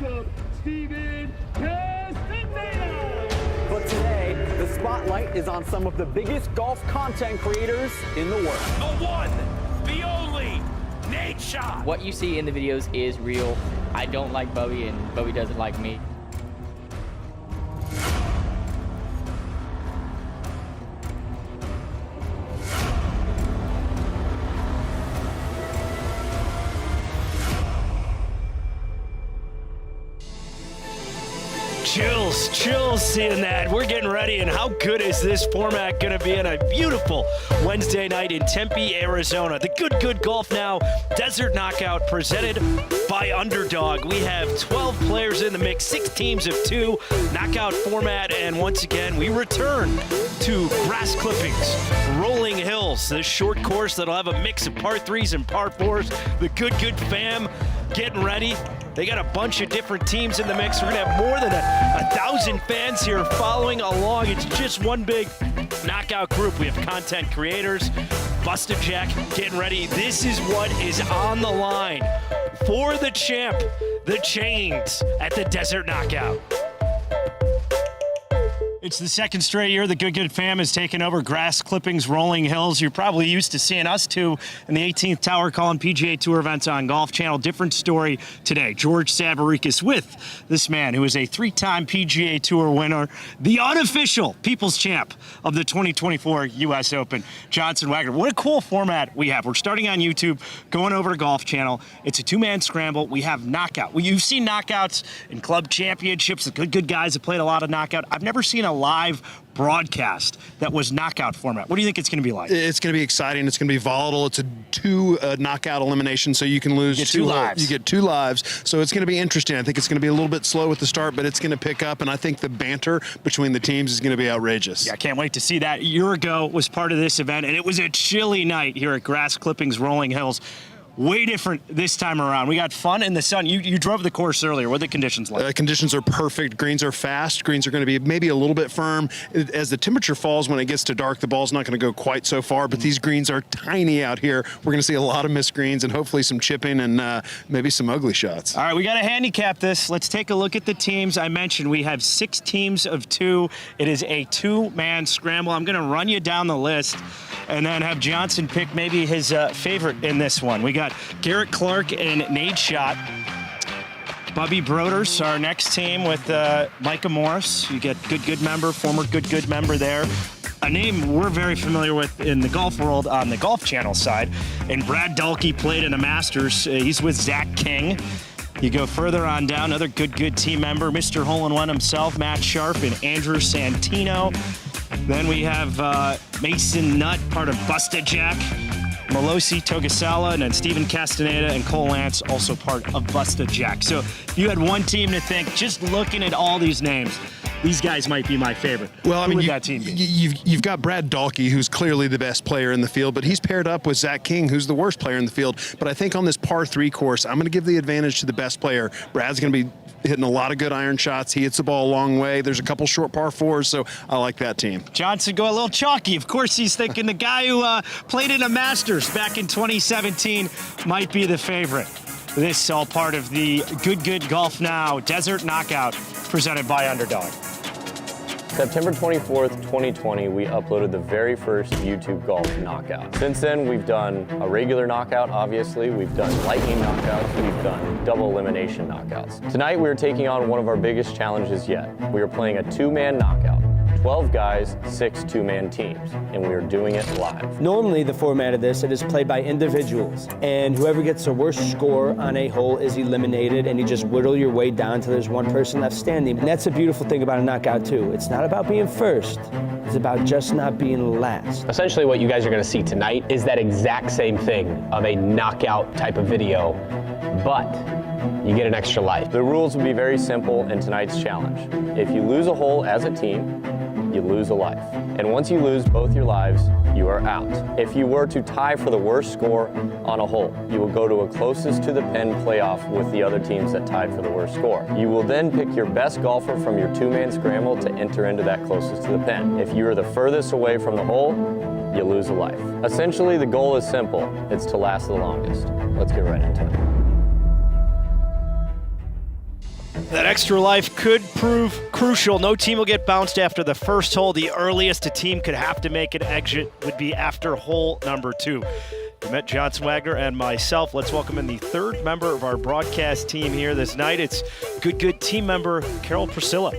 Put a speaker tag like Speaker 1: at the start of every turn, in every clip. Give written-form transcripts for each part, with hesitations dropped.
Speaker 1: welcome Steven Castaneda.
Speaker 2: But today, the spotlight is on some of the biggest golf content creators in the world.
Speaker 3: The one, the only, Nate Shot.
Speaker 4: What you see in the videos is real. I don't like Bubby, and Bubby doesn't like me.
Speaker 5: Chills seeing that. We're getting ready, and how good is this format going to be on a beautiful Wednesday night in Tempe, Arizona? The Good Golf Now Desert Knockout presented by Underdog. We have 12 players in the mix, 6 teams of 2, knockout format, and once again, we return to grass clippings, rolling hills, this short course that'll have a mix of par 3s and par 4s. The Good Fam getting ready. They got a bunch of different teams in the mix. We're gonna have more than 1,000 fans here following along. It's just one big knockout group. We have content creators, Busted Jack getting ready. This is what is on the line for the champ, the chains at the Desert Knockout. It's the second straight year the Good Fam has taken over grass clippings, rolling hills. You're probably used to seeing us two in the 18th Tower calling PGA Tour events on Golf Channel. Different story today. George Savaricas with this man who is a 3-time PGA Tour winner, the unofficial People's Champ of the 2024 U.S. Open, Johnson Wagner. What a cool format we have. We're starting on YouTube, going over to Golf Channel. It's a 2-man scramble. We have knockout. Well, you've seen knockouts in club championships, the good guys have played a lot of knockout. I've never seen a live broadcast that was knockout format. What do you think it's going to be like?
Speaker 6: It's going to be exciting. It's going to be volatile. It's a 2 knockout elimination, so you can lose
Speaker 5: you get 2 lives.
Speaker 6: You get 2 lives, so it's going to be interesting. I think it's going to be a little bit slow at the start, but it's going to pick up, and I think the banter between the teams is going to be outrageous.
Speaker 5: Yeah, I can't wait to see that. A year ago was part of this event, and it was a chilly night here at Grass Clippings Rolling Hills. Way different this time around. We got fun in the sun. You drove the course earlier. What are the conditions like?
Speaker 6: Conditions are perfect. Greens are fast. Greens are going to be maybe a little bit firm. As the temperature falls, when it gets to dark, the ball's not going to go quite so far, but these greens are tiny out here. We're going to see a lot of missed greens and hopefully some chipping and maybe some ugly shots.
Speaker 5: All right, we got to handicap this. Let's take a look at the teams. I mentioned we have 6 teams of 2. It is a 2-man scramble. I'm going to run you down the list and then have Johnson pick maybe his favorite in this one. We got Garrett Clark and Nate Shot. Bubby Broders, our next team with Micah Morris. You get good member, former good member there. A name we're very familiar with in the golf world on the Golf Channel side. And Brad Dahlke played in the Masters. He's with Zach King. You go further on down, another good team member, Mr. Hole-in-One himself, Matt Sharp and Andrew Santino. Then we have Mason Nutt, part of Busted Jack. Melosi Togasala, and then Steven Castaneda and Cole Lance, also part of Busted Jack. So if you had one team to think, just looking at all these names, these guys might be my favorite.
Speaker 6: Well, I mean,
Speaker 5: would that team be?
Speaker 6: You've got Brad Dahlke, who's clearly the best player in the field, but he's paired up with Zach King, who's the worst player in the field. But I think on this par 3 course, I'm going to give the advantage to the best player. Brad's going to be hitting a lot of good iron shots. He hits the ball a long way. There's a couple short par 4s, so I like that team.
Speaker 5: Johnson go a little chalky. Of course, he's thinking the guy who played in a Masters back in 2017 might be the favorite. This is all part of the Good Golf Now Desert Knockout presented by Underdog.
Speaker 7: September 24th, 2020, we uploaded the very first YouTube Golf Knockout. Since then, we've done a regular knockout, obviously. We've done lightning knockouts. We've done double elimination knockouts. Tonight, we're taking on one of our biggest challenges yet. We are playing a 2-man knockout. 12 guys, 6 2-man teams, and we are doing it live.
Speaker 8: Normally, the format of this, it is played by individuals, and whoever gets the worst score on a hole is eliminated, and you just whittle your way down till there's one person left standing. And that's the beautiful thing about a knockout, too. It's not about being first. It's about just not being last.
Speaker 9: Essentially, what you guys are going to see tonight is that exact same thing of a knockout type of video, but you get an extra life.
Speaker 7: The rules will be very simple in tonight's challenge. If you lose a hole as a team, you lose a life. And once you lose both your lives, you are out. If you were to tie for the worst score on a hole, you will go to a closest to the pin playoff with the other teams that tied for the worst score. You will then pick your best golfer from your 2-man scramble to enter into that closest to the pin. If you are the furthest away from the hole, you lose a life. Essentially, the goal is simple. It's to last the longest. Let's get right into it.
Speaker 5: That extra life could prove crucial. No team will get bounced after the first hole. The earliest a team could have to make an exit would be after hole number 2. We met Johnson Wagner and myself. Let's welcome in the third member of our broadcast team here this night. It's Good team member Carol Priscilla.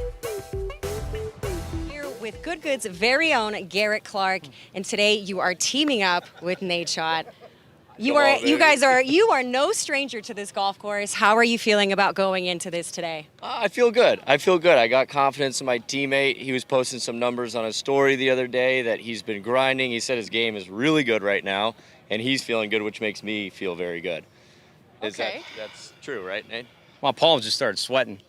Speaker 10: Here with Good's very own Garrett Clark, and today you are teaming up with KnockOut. You are no stranger to this golf course. How are you feeling about going into this today?
Speaker 11: I feel good. I got confidence in my teammate. He was posting some numbers on his story the other day that he's been grinding. He said his game is really good right now, and he's feeling good, which makes me feel very good.
Speaker 10: Okay.
Speaker 11: That's true, right, Nate?
Speaker 5: My palms just started sweating.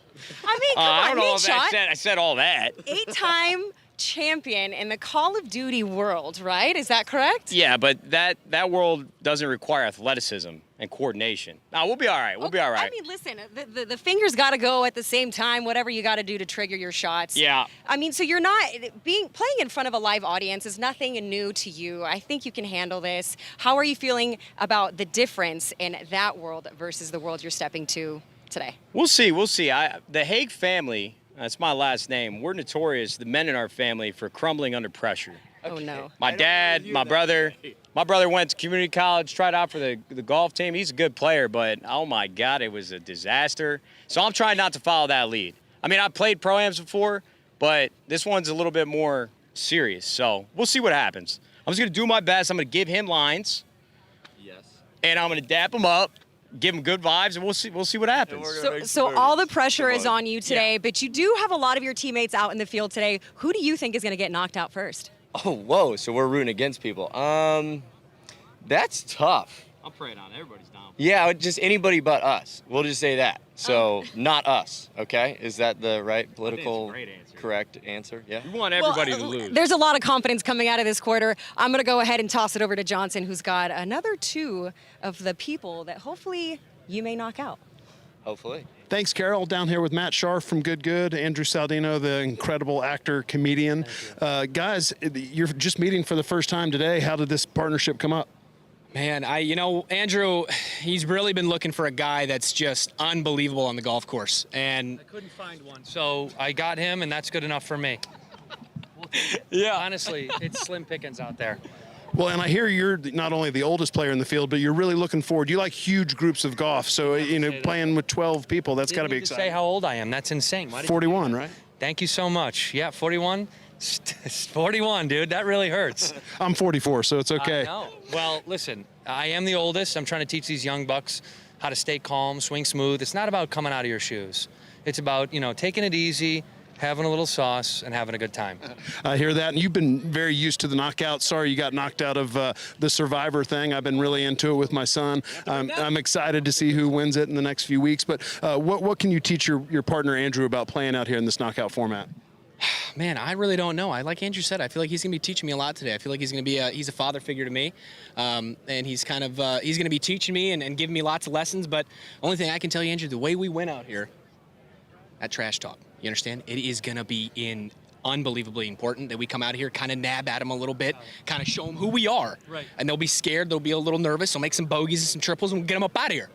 Speaker 10: I mean, come on,
Speaker 5: I don't know if
Speaker 10: shot.
Speaker 5: I said all that.
Speaker 10: 8-time champion in the Call of Duty world, right? Is that correct?
Speaker 5: Yeah, but that world doesn't require athleticism and coordination. No, we'll be all right. We'll be all right.
Speaker 10: I mean, listen, the fingers got to go at the same time, whatever you got to do to trigger your shots.
Speaker 5: Yeah.
Speaker 10: I mean, so you're not playing in front of a live audience is nothing new to you. I think you can handle this. How are you feeling about the difference in that world versus the world you're stepping to today?
Speaker 5: We'll see. The Haig family, that's my last name, we're notorious, the men in our family, for crumbling under pressure.
Speaker 10: Oh, no.
Speaker 5: My dad, my brother went to community college, tried out for the golf team. He's a good player, but oh my God, it was a disaster. So I'm trying not to follow that lead. I mean, I've played pro-ams before, but this one's a little bit more serious. So we'll see what happens. I'm just going to do my best. I'm going to give him lines.
Speaker 11: Yes.
Speaker 5: And I'm going to dap him up, give him good vibes, and we'll see what happens.
Speaker 10: So all the pressure is on you today, but you do have a lot of your teammates out in the field today. Who do you think is going to get knocked out first?
Speaker 11: Oh, whoa, so we're rooting against people. That's tough.
Speaker 5: I'm praying on everybody's down.
Speaker 11: Yeah, just anybody but us. We'll just say that. So not us, okay? Is that the right political correct answer? Yeah.
Speaker 5: We want everybody to lose.
Speaker 10: There's a lot of confidence coming out of this quarter. I'm going to go ahead and toss it over to Johnson, who's got another 2 of the people that hopefully you may knock out.
Speaker 11: Hopefully.
Speaker 6: Thanks, Carol. Down here with Matt Scharf from Good, Andrew Saldino, the incredible actor, comedian. Guys, you're just meeting for the first time today. How did this partnership come up?
Speaker 12: Man, Andrew, he's really been looking for a guy that's just unbelievable on the golf course. And I couldn't find one. So I got him, and that's good enough for me. Yeah. Honestly, it's slim pickings out there.
Speaker 6: Well, and I hear you're not only the oldest player in the field, but you're really looking forward. You like huge groups of golf, so playing with 12 people, that's got to be exciting.
Speaker 12: Say how old I am. That's insane.
Speaker 6: 41, right?
Speaker 12: Thank you so much. Yeah, 41. 41, dude. That really hurts.
Speaker 6: I'm 44, so it's okay.
Speaker 12: I know. Well, listen, I am the oldest. I'm trying to teach these young bucks how to stay calm, swing smooth. It's not about coming out of your shoes. It's about, taking it easy, having a little sauce, and having a good time.
Speaker 6: I hear that, and you've been very used to the knockout. Sorry you got knocked out of the Survivor thing. I've been really into it with my son. I'm excited to see who wins it in the next few weeks. But what can you teach your partner, Andrew, about playing out here in this knockout format?
Speaker 12: Man, I really don't know. Like Andrew said, I feel like he's going to be teaching me a lot today. I feel like he's going to be he's a father figure to me, and he's kind of he's going to be teaching me and giving me lots of lessons. But only thing I can tell you, Andrew, the way we went out here, that trash talk. You understand? It is going to be unbelievably important that we come out here, kind of nab at them a little bit, kind of show them who we are. Right. And they'll be scared. They'll be a little nervous. They'll make some bogeys and some triples, and we'll get them up out of here.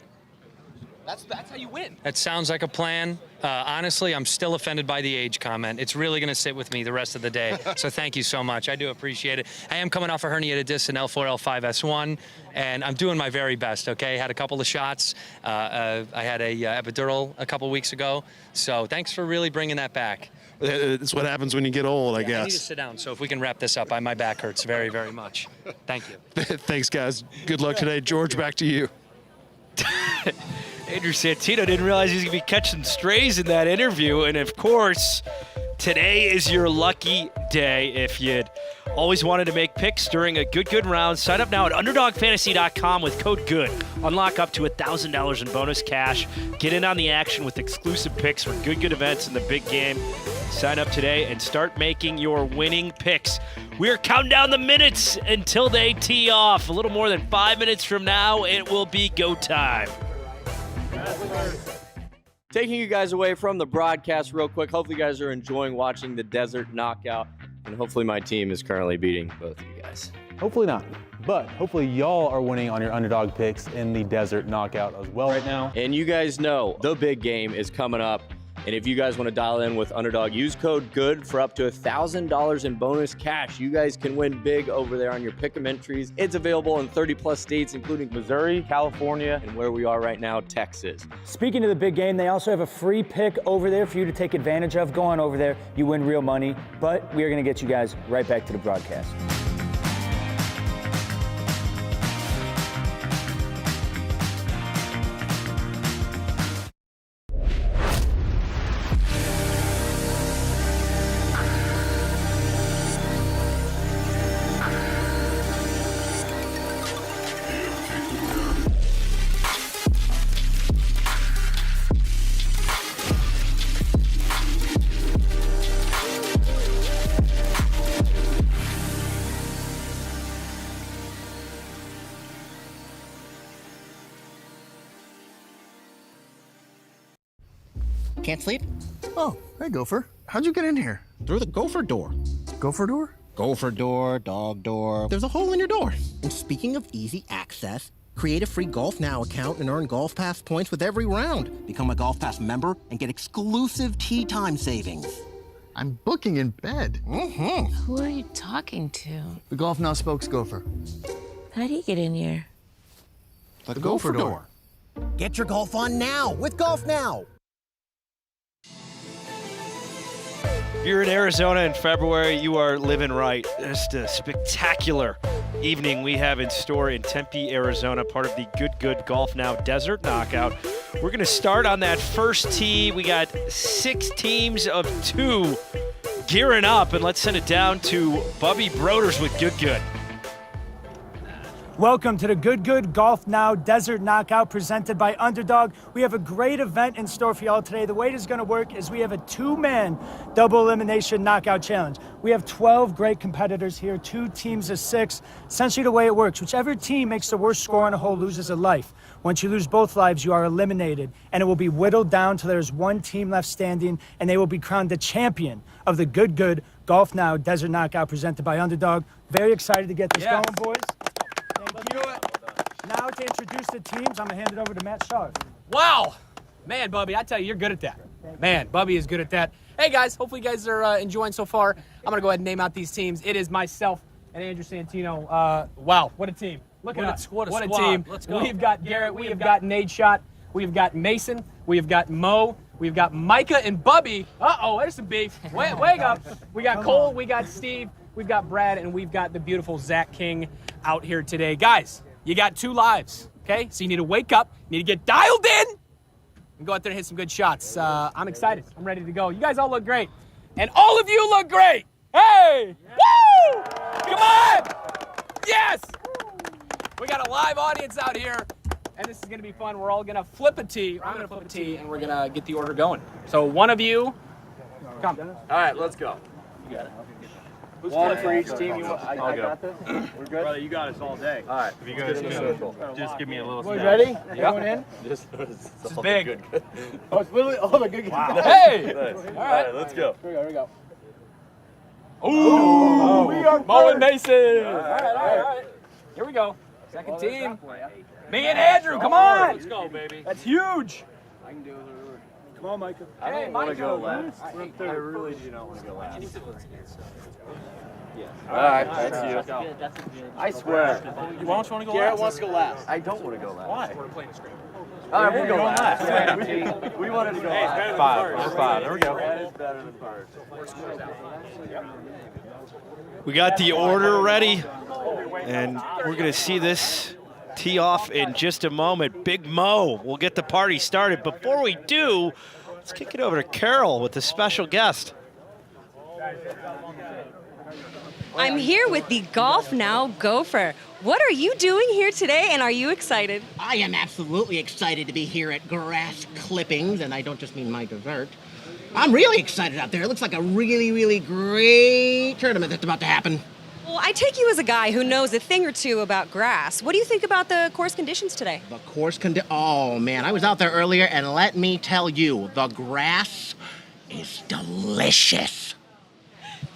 Speaker 12: That's how you win.
Speaker 13: That sounds like a plan. Honestly, I'm still offended by the age comment. It's really going to sit with me the rest of the day. So thank you so much. I do appreciate it. I am coming off a herniated disc in L4, L5, S1, and I'm doing my very best, okay? Had a couple of shots. I had a epidural a couple weeks ago. So thanks for really bringing that back.
Speaker 6: It's what happens when you get old, I guess.
Speaker 13: I need to sit down, so if we can wrap this up, my back hurts very, very much. Thank you.
Speaker 6: Thanks, guys. Good luck today. George, back to you.
Speaker 5: Andrew Santino didn't realize he was going to be catching strays in that interview. And, of course, today is your lucky day. If you'd always wanted to make picks during a good round, sign up now at UnderdogFantasy.com with code GOOD. Unlock up to $1,000 in bonus cash. Get in on the action with exclusive picks for good events in the big game. Sign up today and start making your winning picks. We're counting down the minutes until they tee off. A little more than 5 minutes from now, it will be go time.
Speaker 11: Taking you guys away from the broadcast real quick. Hopefully you guys are enjoying watching the Desert Knockout, and hopefully my team is currently beating both of you guys.
Speaker 14: Hopefully not, but hopefully y'all are winning on your underdog picks in the Desert Knockout as well right now.
Speaker 11: And you guys know the big game is coming up And if you guys want to dial in with Underdog, use code GOOD for up to $1,000 in bonus cash. You guys can win big over there on your pick'em entries. It's available in 30+ states, including Missouri, California, and where we are right now, Texas.
Speaker 8: Speaking of the big game, they also have a free pick over there for you to take advantage of. Go on over there, you win real money. But we are going to get you guys right back to the broadcast.
Speaker 15: Can't sleep? Oh, hey, Gopher. How'd you get in here? Through the Gopher door. Gopher door? Gopher door, dog door. There's a hole in your door. And speaking of easy access, create a free Golf Now account and earn Golf Pass points with every round. Become a Golf Pass member and get exclusive tee time savings. I'm booking in bed. Mm-hmm.
Speaker 16: Who are you talking to?
Speaker 15: The Golf Now spokesgopher.
Speaker 16: How'd he get in here?
Speaker 15: The Gopher door.
Speaker 17: Get your golf on now with Golf Now.
Speaker 5: If you're in Arizona in February, you are living right. Just a spectacular evening we have in store in Tempe, Arizona, part of the Good Golf Now Desert Knockout. We're going to start on that first tee. We got 6 teams of 2 gearing up, and let's send it down to Bubby Broders with Good.
Speaker 18: Welcome to the Good Golf Now Desert Knockout presented by Underdog. We have a great event in store for y'all today. The way this is going to work is we have a 2-man double elimination knockout challenge. We have 12 great competitors here, 2 teams of 6. Essentially the way it works, whichever team makes the worst score on a hole loses a life. Once you lose both lives, you are eliminated, and it will be whittled down till there's 1 team left standing, and they will be crowned the champion of the Good Golf Now Desert Knockout presented by Underdog. Very excited to get this going, boys. Thank you. Now to introduce the teams, I'm going to hand it over to Matt Shaw.
Speaker 12: Wow. Man, Bubby, I tell you, you're good at that. Man, Bubby is good at that. Hey, guys, hopefully you guys are enjoying so far. I'm going to go ahead and name out these teams. It is myself and Andrew Santino. Wow, what a team. Look at us. What a team. Let's go. We've got Garrett. We have got Nate Shot. We have got Mason. We have got Mo. We've got Micah and Bubby. Uh-oh, there's some beef. Wake up. We got Cole. We got Steve. We've got Brad. And we've got the beautiful Zach King out here today. Guys, you got 2 lives, okay? So you need to wake up. You need to get dialed in and go out there and hit some good shots. I'm excited. I'm ready to go. You guys all look great. And all of you look great. Hey! Woo! Come on! Yes! We got a live audience out here, and this is going to be fun. We're all going to flip a tee. I'm going to flip a tee, and we're going to get the order going. So one of you, come.
Speaker 11: All right, let's go.
Speaker 12: You got it.
Speaker 11: One for each team. I got this.
Speaker 5: We're good? Brother, you got us all day.
Speaker 11: All right.
Speaker 5: If you guys can just give me a little
Speaker 18: Boys,
Speaker 5: snap.
Speaker 18: ready?
Speaker 11: Yeah.
Speaker 18: Going in?
Speaker 11: This
Speaker 12: is big.
Speaker 18: Oh, it's literally all the good.
Speaker 11: Wow.
Speaker 12: Hey!
Speaker 11: Nice.
Speaker 12: All
Speaker 11: right, let's go.
Speaker 18: Here we go.
Speaker 12: Ooh!
Speaker 18: We are
Speaker 12: Mo and
Speaker 18: first.
Speaker 12: Mason. All right. Here we go. Second team. Me and Andrew, come on.
Speaker 5: Let's go, baby.
Speaker 12: That's huge.
Speaker 18: I can do it. Come on, Micah.
Speaker 11: I
Speaker 12: Hey,
Speaker 11: don't want to go
Speaker 12: Micah.
Speaker 11: last. I really do not want to go last.
Speaker 5: Yeah.
Speaker 11: All right, that's you. I swear.
Speaker 5: Why don't you want to go
Speaker 11: Garrett
Speaker 5: last?
Speaker 11: wants to go last. I don't want to go last.
Speaker 5: Why?
Speaker 12: We're playing a scramble.
Speaker 11: All right, we'll go last. We wanted to go last.
Speaker 5: 5. We're 5. There we go.
Speaker 11: That is better than first.
Speaker 5: We got the order ready, and we're going to see this tee off in just a moment. Big Mo will get the party started. Before we do, let's kick it over to Carol with a special guest.
Speaker 10: I'm here with the Golf Now Gopher. What are you doing here today, and are you excited?
Speaker 17: I am absolutely excited to be here at Grass Clippings, and I don't just mean my dessert. I'm really excited out there. It looks like a really great tournament that's about to happen.
Speaker 10: Well, I take you as a guy who knows a thing or two about grass. What do you think about the course conditions today?
Speaker 17: The course oh man, I was out there earlier, and let me tell you, the grass is delicious.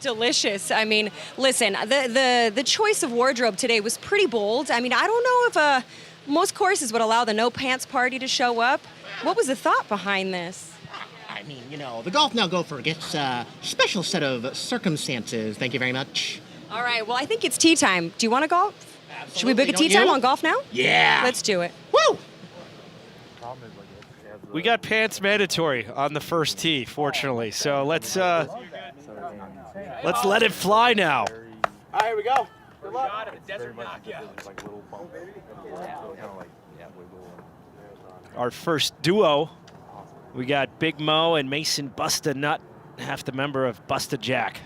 Speaker 10: Delicious. I mean, listen, the choice of wardrobe today was pretty bold. I mean, I don't know if most courses would allow the no pants party to show up. What was the thought behind this?
Speaker 17: I mean, you know, the Golf Now Gopher gets a special set of circumstances. Thank you very much.
Speaker 10: All right, well, I think it's tea time. Do you want to golf?
Speaker 17: Absolutely.
Speaker 10: Should we book a tea
Speaker 17: Don't
Speaker 10: time
Speaker 17: you?
Speaker 10: on Golf Now?
Speaker 17: Yeah.
Speaker 10: Let's do it.
Speaker 17: Woo!
Speaker 5: We got pants mandatory on the first tee, fortunately. So let's let it fly now.
Speaker 17: All right, here we go. Good luck.
Speaker 5: Our first duo, we got Big Mo and Mason Busta Nut, half the member of Busta Jack.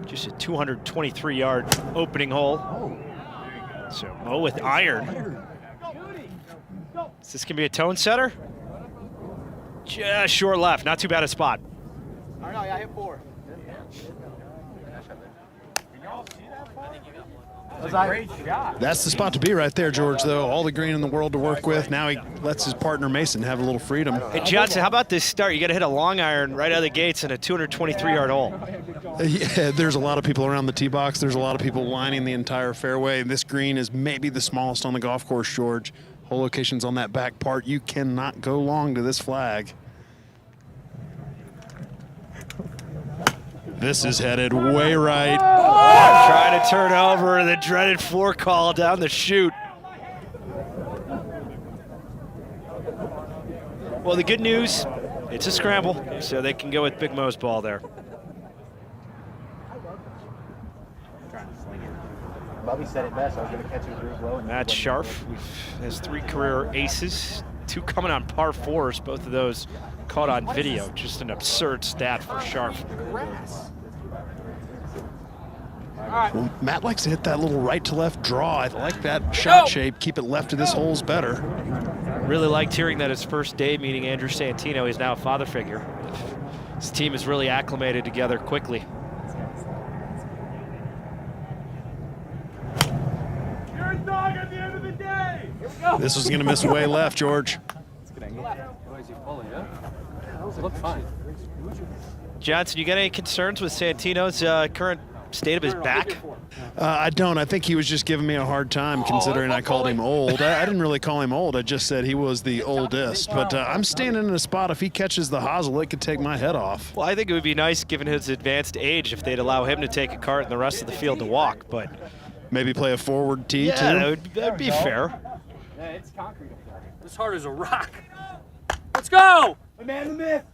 Speaker 5: Just a 223-yard opening hole. So Mo with iron. Is this gonna be a tone setter? Just short left, not too bad a spot.
Speaker 17: I know, yeah, I hit 4.
Speaker 15: Great shot.
Speaker 6: That's the spot to be right there, George, though. All the green in the world to work with. Now he lets his partner Mason have a little freedom.
Speaker 5: Hey, Johnson, how about this start? You got to hit a long iron right out of the gates in a 223-yard hole.
Speaker 6: Yeah, there's a lot of people around the tee box. There's a lot of people lining the entire fairway. This green is maybe the smallest on the golf course, George. Hole location's on that back part. You cannot go long to this flag. This is headed way right.
Speaker 5: Trying to turn over the dreaded 4 call down the chute. Well, the good news, it's a scramble, so they can go with Big Mo's ball there.
Speaker 14: Bubby said it best. I was going to catch him groove low.
Speaker 5: Matt Scharf has 3 career aces, 2 coming on par 4s, both of those caught on video. Just an absurd stat for Scharf.
Speaker 6: Well, Matt likes to hit that little right to left draw. I like that shot shape. Keep it left to this hole's better.
Speaker 5: Really liked hearing that his first day meeting Andrew Santino. He's now a father figure. His team is really acclimated together quickly.
Speaker 1: You're a dog at the end of the day. Here we go.
Speaker 6: This was going to miss way left, George.
Speaker 14: Look fine.
Speaker 5: Johnson, you got any concerns with Santino's current state of his back?
Speaker 6: I don't. I think he was just giving me a hard time considering I called him old. I didn't really call him old. I just said he was the oldest. But I'm standing in a spot. If he catches the hosel, it could take my head off.
Speaker 5: Well, I think it would be nice, given his advanced age, if they'd allow him to take a cart and the rest of the field to walk. But
Speaker 6: maybe play a forward tee,
Speaker 5: yeah,
Speaker 6: too?
Speaker 5: that'd be fair.
Speaker 1: Yeah, it's concrete up there. This hard as a rock. Let's go! The man, the myth.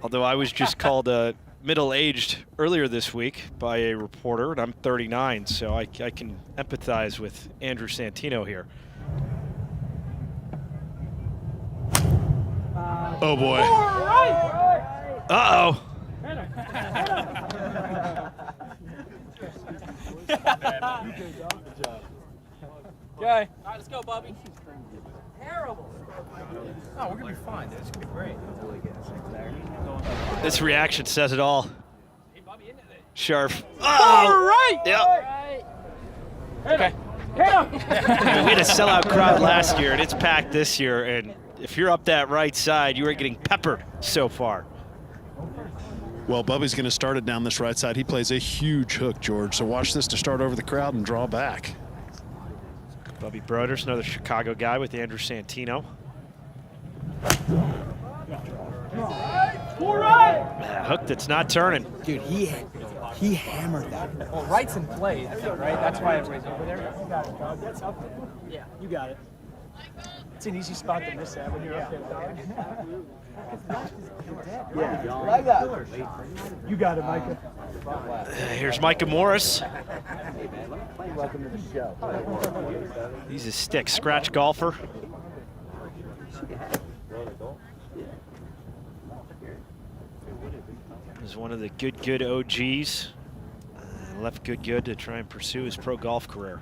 Speaker 5: Although I was just called middle-aged earlier this week by a reporter, and I'm 39, so I can empathize with Andrew Santino here.
Speaker 6: Oh, boy.
Speaker 5: Uh-oh.
Speaker 1: Okay. All right, let's go, Bubby. Terrible.
Speaker 14: Oh, we're going to be fine. It's going to be great.
Speaker 5: This reaction says it all. Scharf.
Speaker 1: All right.
Speaker 5: Yep.
Speaker 1: Okay. Hit
Speaker 5: We had a sellout crowd last year, and it's packed this year. And if you're up that right side, you are getting peppered so far.
Speaker 6: Well, Bubby's going to start it down this right side. He plays a huge hook, George. So watch this to start over the crowd and draw back.
Speaker 5: Bubby Broders, another Chicago guy with Andrew Santino.
Speaker 1: All right.
Speaker 5: Hook that's not turning.
Speaker 15: Dude, he hammered that.
Speaker 14: Well, right's in play, right? That's why everybody's over there.
Speaker 18: You got it, dog. That's up there. Yeah, you got it. It's an easy spot to miss that when you're up there, dog. Yeah, like that. You got it, Micah.
Speaker 5: Here's Micah Morris.
Speaker 15: Welcome to the show.
Speaker 5: He's a stick scratch golfer. He's one of the good OGs. Left good to try and pursue his pro golf career.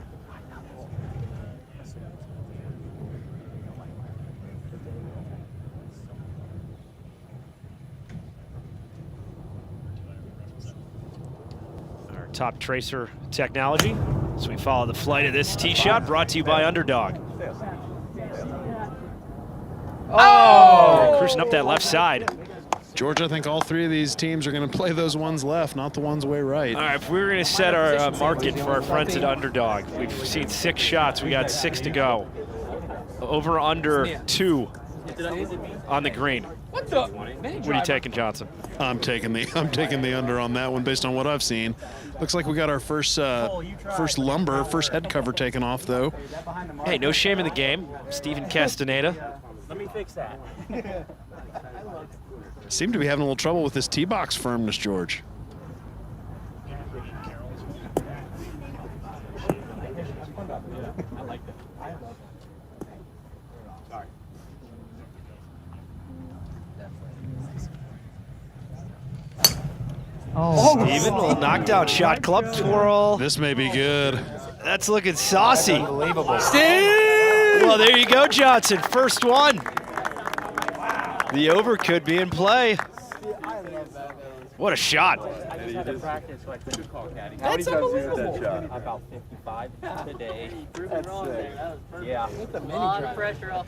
Speaker 5: Our top tracer technology. So we follow the flight of this tee shot, brought to you by Underdog. Oh! Cruising up that left side.
Speaker 6: George, I think all 3 of these teams are going to play those ones left, not the ones way right.
Speaker 5: All right, if we were going to set our market for our friends at Underdog, we've seen 6 shots. We got 6 to go. Over under 2 on the green.
Speaker 1: What the?
Speaker 5: What are you taking, Johnson?
Speaker 6: I'm taking the under on that one based on what I've seen. Looks like we got our first head cover taken off though.
Speaker 5: Hey, no shame in the game. Stephen Castaneda.
Speaker 1: Let me fix that.
Speaker 6: Seem to be having a little trouble with this tee box firmness, George.
Speaker 5: Steven, a little knockdown shot, club twirl.
Speaker 6: This may be good.
Speaker 5: That's looking saucy.
Speaker 1: Unbelievable.
Speaker 5: Steve! Well, there you go, Johnson. First one. The over could be in play. What a shot.
Speaker 1: That's unbelievable.
Speaker 4: About 55 today.
Speaker 1: Yeah.
Speaker 4: A lot of pressure off.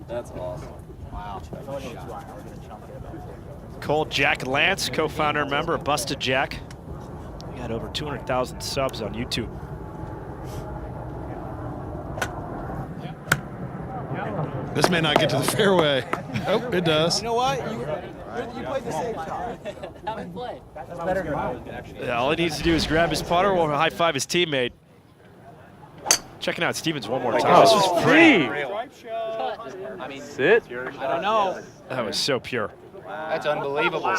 Speaker 1: That's awesome. Wow.
Speaker 5: Cole Jack Lance, co-founder and member of Busted Jack. We got over 200,000 subs on YouTube.
Speaker 6: This may not get to the fairway. Oh, it does.
Speaker 1: You know what? You played the safe shot.
Speaker 4: How we play?
Speaker 1: That's better than mine.
Speaker 5: Yeah, all he needs to do is grab his putter or high-five his teammate. Checking out Stevens one more time. This was pretty.
Speaker 1: I mean, sit. I don't know.
Speaker 5: That was so pure.
Speaker 1: That's unbelievable.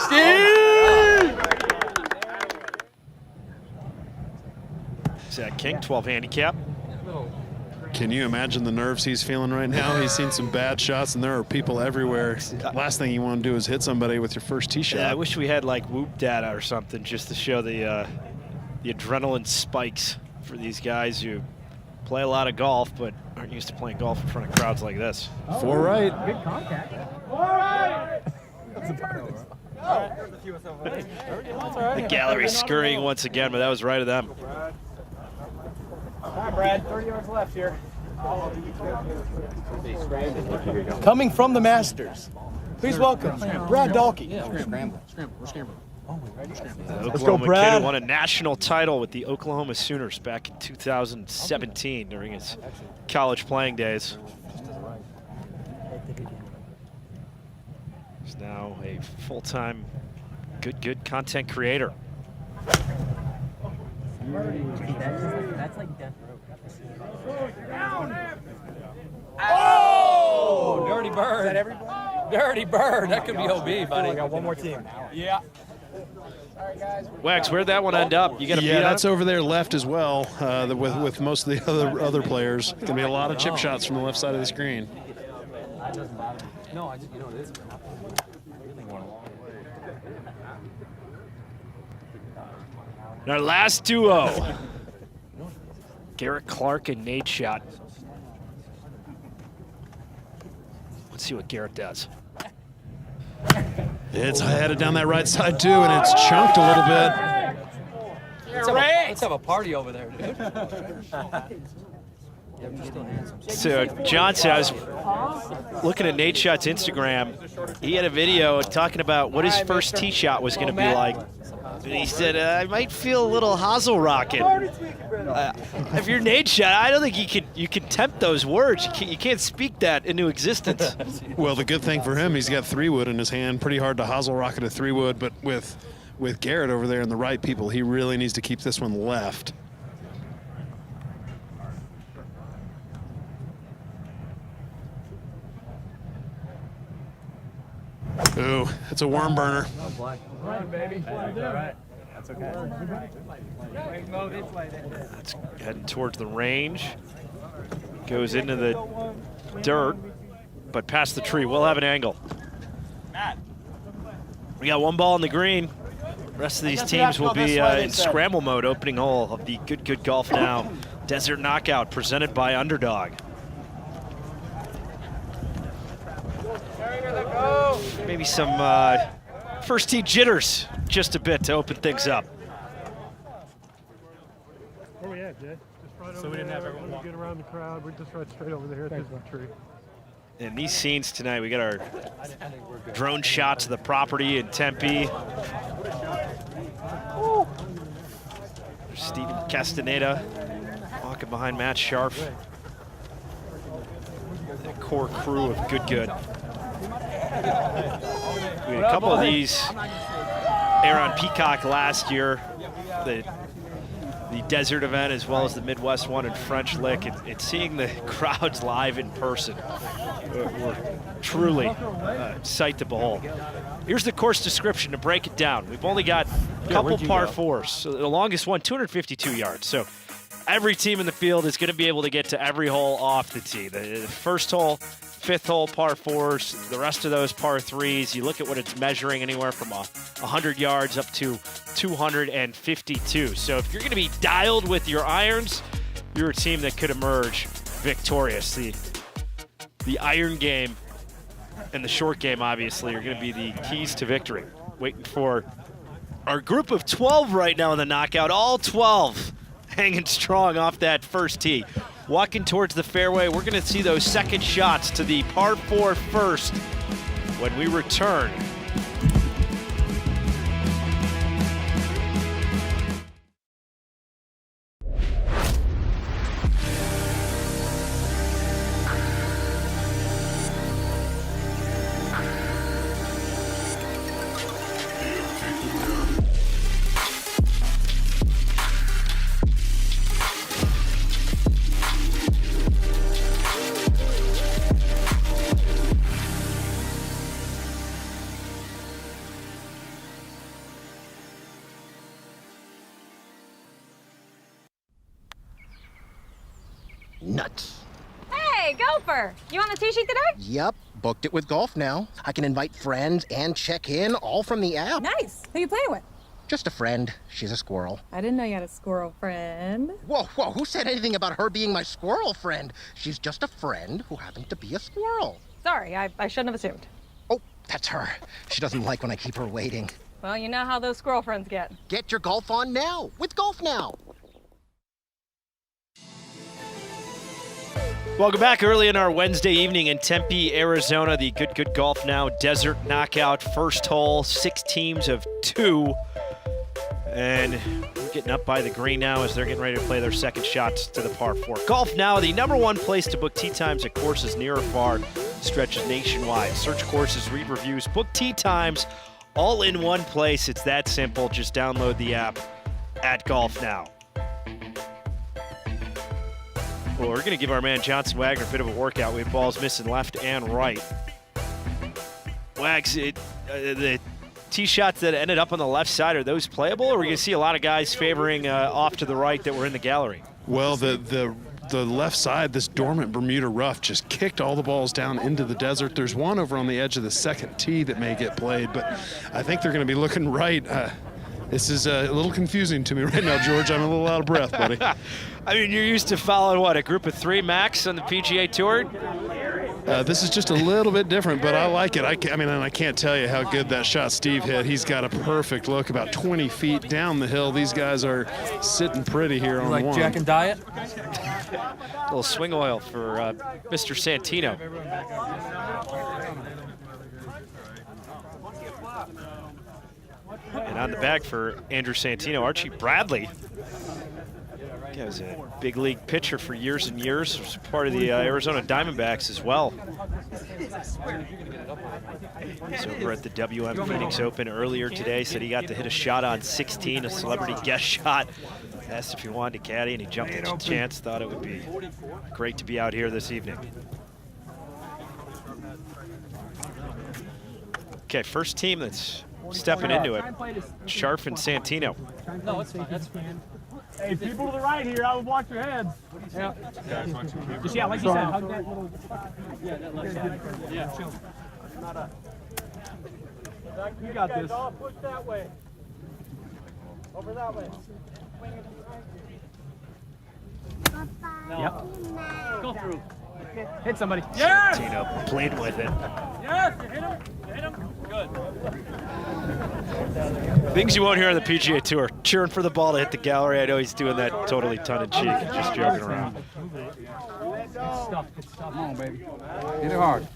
Speaker 5: Zach King, 12 handicap.
Speaker 6: Can you imagine the nerves he's feeling right now? He's seen some bad shots, and there are people everywhere. Last thing you want to do is hit somebody with your first tee shot.
Speaker 5: Yeah, I wish we had like Whoop data or something just to show the adrenaline spikes for these guys who play a lot of golf but aren't used to playing golf in front of crowds like this.
Speaker 6: Four right.
Speaker 1: Good contact. All right.
Speaker 5: The gallery scurrying once again, but that was right of them.
Speaker 1: All right, Brad. 30 yards left here.
Speaker 18: Coming from the Masters, please welcome Brad Dalkey.
Speaker 15: We're scrambling.
Speaker 5: Oklahoma kid who won a national title with the Oklahoma Sooners back in 2017 during his college playing days. He's now a full-time good content creator.
Speaker 4: That's like death row.
Speaker 1: Oh! Dirty bird. Is that everybody? Dirty bird. That could be OB, buddy. I got one more team. Yeah.
Speaker 5: Wax, where'd that one end up? You got a beat
Speaker 6: that's over there left as well. With most of the other players, gonna be a lot of chip shots from the left side of the screen.
Speaker 1: No, you know it is.
Speaker 5: Our last duo, Garrett Clark and Nate Schott. Let's see what Garrett does.
Speaker 6: It's headed down that right side too, and it's chunked a little bit.
Speaker 1: Let's have a party over there, dude.
Speaker 5: So Johnson, I was looking at Nate Schott's Instagram. He had a video talking about what his first tee shot was going to be like. And he said, I might feel a little hosel rocking. If you're Nate Schott, I don't think you can tempt those words. You can't speak that into existence.
Speaker 6: Well, the good thing for him, he's got 3-wood in his hand. Pretty hard to hosel rocket a 3-wood, but with Garrett over there and the right people, he really needs to keep this one left. Ooh, it's a worm burner.
Speaker 1: Baby. That's okay.
Speaker 5: That's heading towards the range. Goes into the dirt, but past the tree. We'll have an angle. We got one ball in the green. The rest of these teams will be in scramble mode, opening hole of the Good Golf Now Desert Knockout presented by Underdog. Maybe some first tee jitters just a bit to open things up.
Speaker 19: Where we at, Jay? So we didn't have everyone get around the crowd. We're just right straight over there at the tree.
Speaker 5: In these scenes tonight, we got our drone shots of the property in Tempe. There's Stephen Castaneda walking behind Matt Scharf. core crew of good. We had a couple of these air on Peacock last year, the desert event as well as the Midwest one in French Lick, and seeing the crowds live in person were truly sight to behold. Here's the course description to break it down. We've only got a couple par fours. So the longest one, 252 yards. So every team in the field is going to be able to get to every hole off the tee. The first hole, fifth hole, par fours, the rest of those par threes. You look at what it's measuring, anywhere from 100 yards up to 252. So if you're going to be dialed with your irons, you're a team that could emerge victorious. The iron game and the short game, obviously, are going to be the keys to victory. Waiting for our group of 12 right now in the knockout, all 12 hanging strong off that first tee. Walking towards the fairway, we're going to see those second shots to the par 4 first when we return.
Speaker 15: Nuts.
Speaker 20: Hey, Gopher! You on the tee sheet today?
Speaker 15: Yep, booked it with Golf Now. I can invite friends and check in, all from the app.
Speaker 20: Nice. Who you playing with?
Speaker 15: Just a friend. She's a squirrel.
Speaker 20: I didn't know you had a squirrel friend.
Speaker 15: Whoa, who said anything about her being my squirrel friend? She's just a friend who happened to be a squirrel.
Speaker 20: Sorry, I shouldn't have assumed.
Speaker 15: Oh, that's her. She doesn't like when I keep her waiting.
Speaker 20: Well, you know how those squirrel friends get.
Speaker 15: Get your golf on now with Golf Now.
Speaker 5: Welcome back early in our Wednesday evening in Tempe, Arizona. The Good Golf Now Desert Knockout first hole, 6 teams of 2. And we're getting up by the green now as they're getting ready to play their second shots to the par 4. Golf Now, the #1 place to book tee times at courses near or far, stretches nationwide. Search courses, read reviews, book tee times, all in one place. It's that simple. Just download the app at Golf Now. Well, we're going to give our man Johnson Wagner a bit of a workout. We have balls missing left and right. Wags, the tee shots that ended up on the left side, are those playable, or are we going to see a lot of guys favoring off to the right that were in the gallery?
Speaker 6: Well, the left side, this dormant Bermuda rough, just kicked all the balls down into the desert. There's one over on the edge of the second tee that may get played, but I think they're going to be looking right. This is a little confusing to me right now, George. I'm a little out of breath, buddy.
Speaker 5: I mean, you're used to following, what, a group of 3 max on the PGA Tour?
Speaker 6: This is just a little bit different, but I like it. I mean, and I can't tell you how good that shot Steve hit. He's got a perfect look about 20 feet down the hill. These guys are sitting pretty here on
Speaker 1: like
Speaker 6: one.
Speaker 1: Jack and Diet?
Speaker 5: A little swing oil for Mr. Santino. And on the bag for Andrew Santino, Archie Bradley. He was a big league pitcher for years and years. Was part of the Arizona Diamondbacks as well. He's over at the WM Phoenix Open earlier today. Said he got to hit a shot on 16, a celebrity guest shot. Asked if he wanted to caddy, and he jumped at the chance. Thought it would be great to be out here this evening. Okay, first team that's stepping into it. Scharf and Santino.
Speaker 1: No, it's fine. That's fine.
Speaker 19: Hey, people to the right here, I would watch your heads.
Speaker 1: Yeah. Just, yeah, like you said, hug that little. Yeah, that left side. Yeah, chill.
Speaker 19: You got this. Push that way. Over that way.
Speaker 1: Yep. Go through. Hit somebody.
Speaker 19: Yes!
Speaker 5: Santino played with it.
Speaker 19: Yes! You hit him. You hit him. Good.
Speaker 5: Things you won't hear on the PGA Tour. Cheering for the ball to hit the gallery. I know he's doing that totally tongue-in-cheek and just joking around.
Speaker 1: Good stuff. Come on, baby. Hit it hard.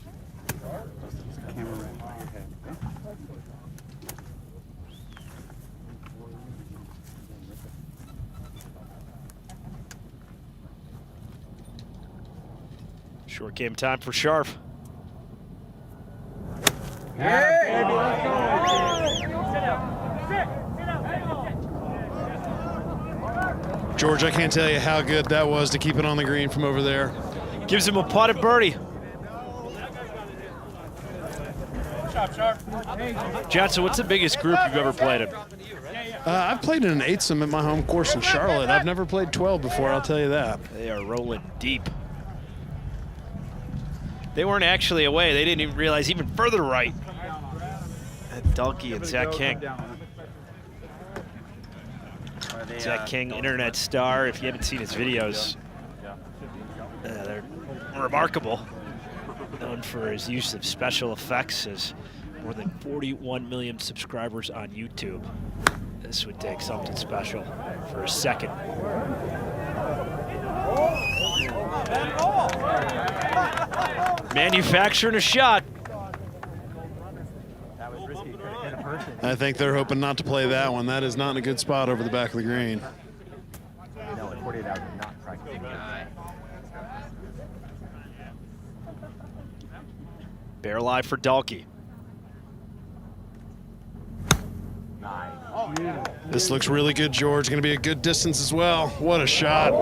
Speaker 5: Short game time for Sharp.
Speaker 6: George, I can't tell you how good that was to keep it on the green from over there.
Speaker 5: Gives him a potted birdie. Johnson, what's the biggest group you've ever played in?
Speaker 6: I've played in an 8-some at my home course in Charlotte. I've never played 12 before, I'll tell you that.
Speaker 5: They are rolling deep. They weren't actually away. They didn't even realize even further right. Dalkey and Zach King. Zach King, internet star. If you haven't seen his videos, they're remarkable. Known for his use of special effects, has more than 41 million subscribers on YouTube. This would take something special for a second. Manufacturing a shot.
Speaker 6: I think they're hoping not to play that one. That is not in a good spot over the back of the green.
Speaker 5: Bear live for Dalkey.
Speaker 6: This looks really good, George. Going to be a good distance as well. What a shot.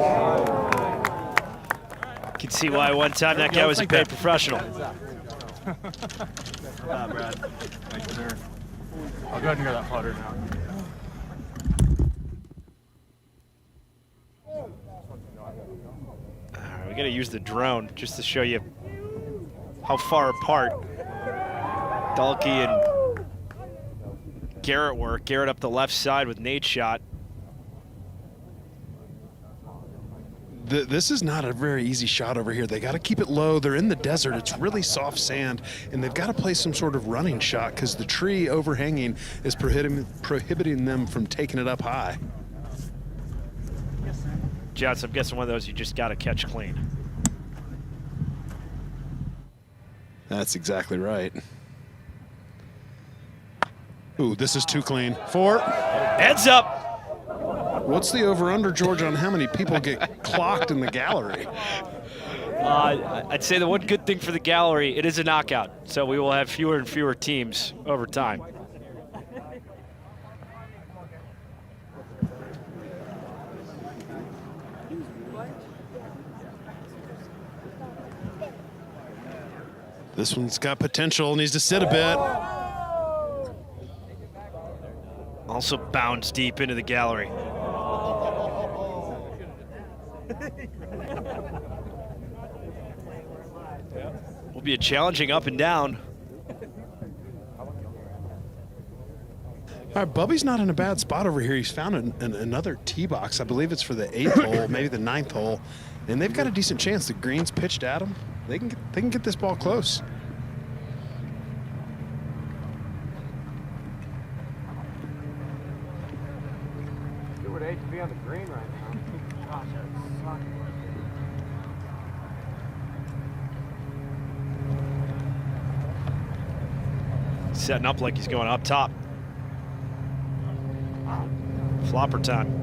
Speaker 5: You can see why one time that guy was a paid professional.
Speaker 1: Brad. Thanks, sir. I'll go ahead and hear that putter now.
Speaker 5: We got to use the drone just to show you how far apart Dalkey and Garrett were. Garrett up the left side with Nate's shot.
Speaker 6: This is not a very easy shot over here. They got to keep it low. They're in the desert. It's really soft sand, and they've got to play some sort of running shot because the tree overhanging is prohibiting them from taking it up high.
Speaker 5: Johnson, I'm guessing one of those you just got to catch clean.
Speaker 6: That's exactly right. Ooh, this is too clean. 4.
Speaker 5: Heads up.
Speaker 6: What's the over-under, George, on how many people get clocked in the gallery?
Speaker 5: I'd say the one good thing for the gallery, it is a knockout, so we will have fewer and fewer teams over time.
Speaker 6: This one's got potential, needs to sit a bit.
Speaker 5: Also bounds deep into the gallery. Will be a challenging up and down.
Speaker 6: All right, Bubby's not in a bad spot over here. He's found another tee box. I believe it's for the 8th hole, maybe the 9th hole. And they've got a decent chance. The green's pitched at them. They can get this ball close.
Speaker 2: Who would hate to be on the green right now? Gosh, that sucks.
Speaker 5: Setting up like he's going up top. Flopper time.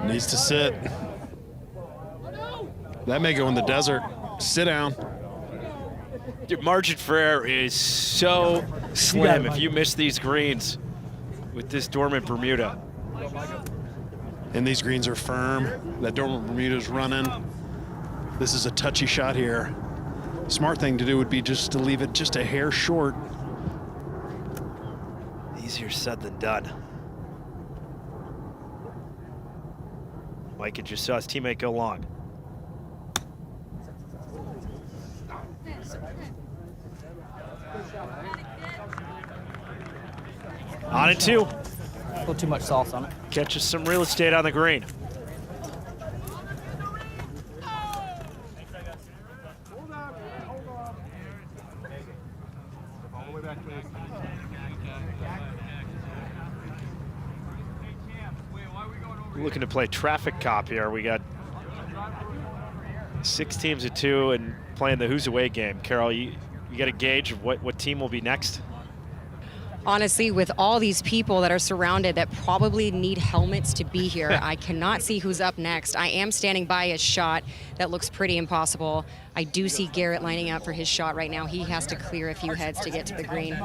Speaker 6: Needs to sit. That may go in the desert. Sit down.
Speaker 5: Your margin for error is so slim if you miss these greens with this dormant Bermuda.
Speaker 6: And these greens are firm. That dormant Bermuda's running. This is a touchy shot here. Smart thing to do would be just to leave it just a hair short.
Speaker 5: Easier said than done. Mike just saw his teammate go long. On and 2.
Speaker 21: A little too much sauce on it.
Speaker 5: Catches some real estate on the green. Looking to play traffic cop here. We got 6 teams of 2 and playing the who's away game. Carol, you got a gauge of what team will be next?
Speaker 10: Honestly, with all these people that are surrounded that probably need helmets to be here, I cannot see who's up next. I am standing by a shot that looks pretty impossible. I do see Garrett lining up for his shot right now. He has to clear a few heads to get to the green.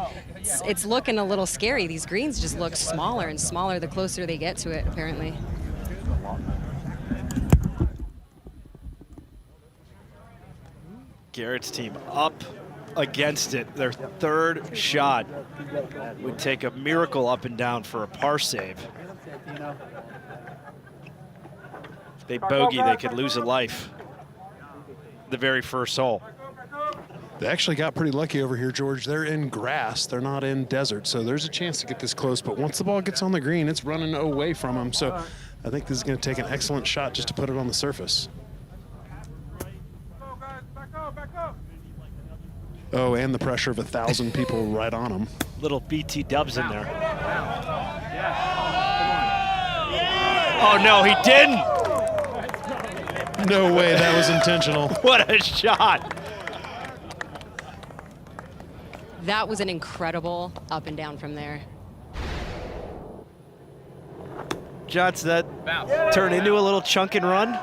Speaker 10: It's looking a little scary. These greens just look smaller and smaller the closer they get to it, apparently.
Speaker 5: Garrett's team up against it. Their third shot would take a miracle up and down for a par save. If they bogey, they could lose a life the very first hole.
Speaker 6: They actually got pretty lucky over here, George. They're in grass. They're not in desert, so there's a chance to get this close. But once the ball gets on the green, it's running away from them. So I think this is going to take an excellent shot just to put it on the surface. Oh, and the pressure of 1,000 people right on them.
Speaker 5: Little BT dubs in there. Oh, no, he didn't.
Speaker 6: No way, that was intentional.
Speaker 5: What a shot.
Speaker 10: That was an incredible up and down from there.
Speaker 5: Johnson, that turned into a little chunk and run.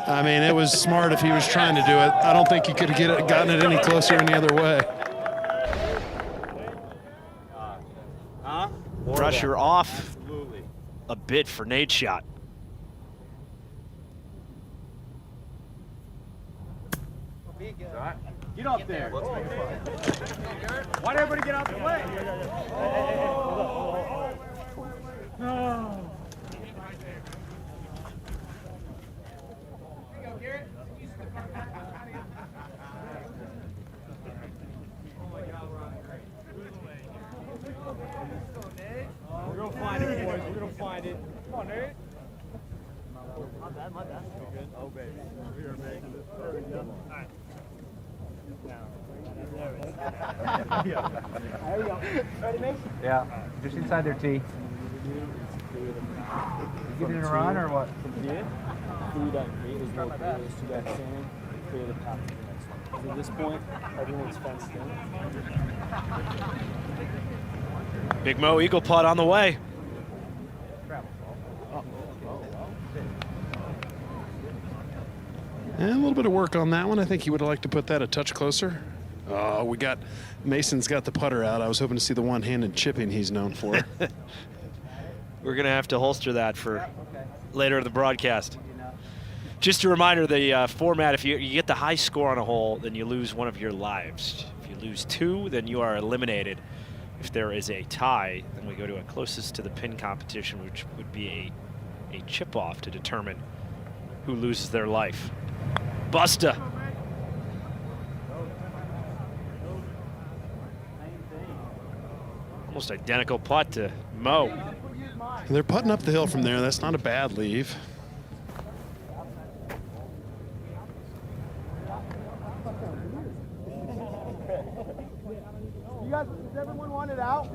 Speaker 6: I mean, it was smart if he was trying to do it. I don't think he could have gotten it any closer any other way.
Speaker 5: Pressure off a bit for Nate's shot.
Speaker 1: Get up there. Why'd everybody get out the way? No. We're gonna find it, boys. We're gonna find it. Come on, Nate. My bad, my bad. Good. Oh, baby. We are making this. There we go. All right. There we go. Ready, mate?
Speaker 3: Yeah, just inside their tee. You get in a run or what?
Speaker 8: Yeah. Food on eight is real clear. There's two guys standing. Clear the path to the next one. At this point, everyone's fenced in.
Speaker 5: Big Mo eagle putt on the way.
Speaker 6: And a little bit of work on that one. I think he would have liked to put that a touch closer. Oh, Mason's got the putter out. I was hoping to see the one-handed chipping he's known for.
Speaker 5: We're going to have to holster that for later in the broadcast. Just a reminder, the format, if you get the high score on a hole, then you lose one of your lives. If you lose two, then you are eliminated. If there is a tie, then we go to a closest to the pin competition, which would be a chip-off to determine who loses their life. Busta. Almost identical putt to Mo.
Speaker 6: They're putting up the hill from there. That's not a bad leave.
Speaker 1: You guys, does everyone want it out?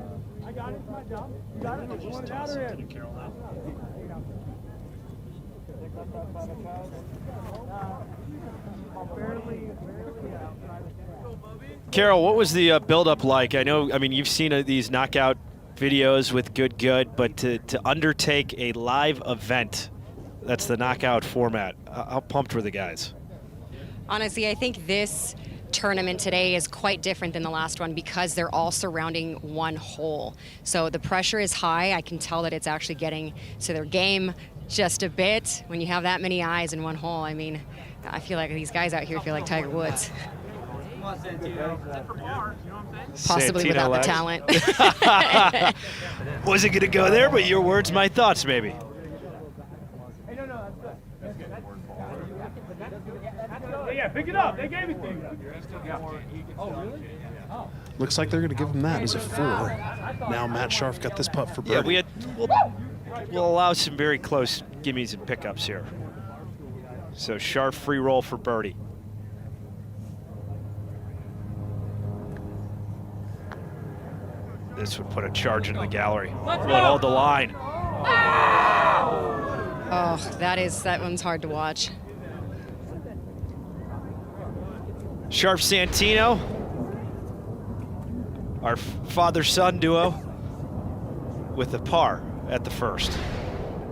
Speaker 1: I got it. It's my job. You got it? You want it out or in?
Speaker 5: Carol, what was the build-up like? I mean, you've seen these knockout videos with Good, but to undertake a live event, that's the knockout format. How pumped were the guys?
Speaker 10: Honestly, I think this tournament today is quite different than the last one because they're all surrounding one hole. So the pressure is high. I can tell that it's actually getting to their game just a bit. When you have that many eyes in one hole, I mean, I feel like these guys out here feel like Tiger Woods. Possibly
Speaker 5: Santino
Speaker 10: without
Speaker 5: legs.
Speaker 10: the talent.
Speaker 5: Wasn't going to go there, but your words, my thoughts, maybe.
Speaker 1: Yeah, pick it up. They gave it to you. Oh, really? Oh.
Speaker 6: Looks like they're going to give him that as a 4. Now Matt Scharf got this putt for birdie.
Speaker 5: Yeah, we'll allow some very close gimmies and pickups here. So Scharf free roll for birdie. This would put a charge into the gallery. We'll hold the line.
Speaker 10: Oh, that one's hard to watch.
Speaker 5: Scharf Santino, our father-son duo. with a par at the first.